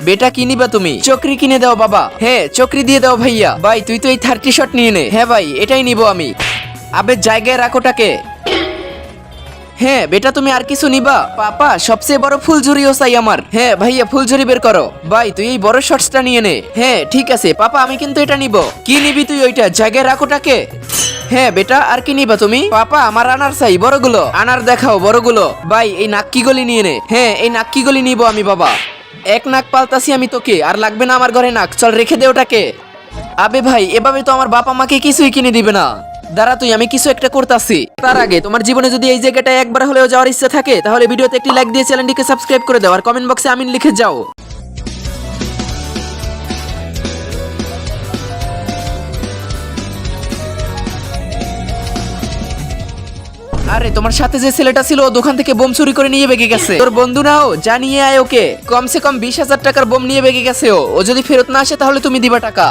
বেটা কি নিবা তুমি? চক্রি কিনে দাও বাবা। হ্যাঁ চক্রি দিয়ে দাও ভাইয়া। ভাই তুই তো এই 30 শট নিয়ে নে। হ্যাঁ ভাই এটাই নিব আমি। আবে জায়গায় রাখোটাকে। হ্যাঁ বেটা তুমি আর কিছু নিবা? পাপা সবচেয়ে বড় ফুলঝুরিও চাই আমার। হ্যাঁ ভাইয়া ফুলঝুরি বের করো। ভাই তুই এই বড় শর্টসটা নিয়ে নে। হ্যাঁ ঠিক আছে পাপা আমি কিন্তু এটা নিব। কি নিবি তুই ওইটা? জায়গায় রাখোটাকে। হ্যাঁ বেটা আর কি নিবা তুমি? পাপা আমার আনার চাই বড়গুলো। আনার দেখাও বড়গুলো। ভাই এই নাক্কি গলি নিয়ে নে। হ্যাঁ এই নাক্কি গলি নিব আমি বাবা। এক নাক পালতাছি আমি তোকে, আর লাগবে না আমার ঘরে নাক। চল রেখে দে ওটাকে। আবে ভাই এভাবে তো আমার বাপ আমাকে কিছুই কিনে দিবে না। দাঁড়া তুই আমি কিছু একটা করতাছি। তার আগে তোমার জীবনে যদি এই জায়গাটায় একবার হলেও যাওয়ার ইচ্ছা থাকে তাহলে ভিডিওতে একটি লাইক দিয়ে চ্যানেলটিকে সাবস্ক্রাইব করে দাও আর কমেন্ট বক্সে আমিন লিখে যাও। আরে তোমার সাথে যে ছেলেটা ছিল ও দোকান থেকে বোম চুরি করে নিয়ে বেগে গেছে। তোর বন্ধু না ও? জানিয়ে আয় ওকে। কমসে কম 20,000 টাকার বোম নিয়ে বেগে গেছে ও। ও যদি ফেরত না আসে তাহলে তুমি দিবা টাকা।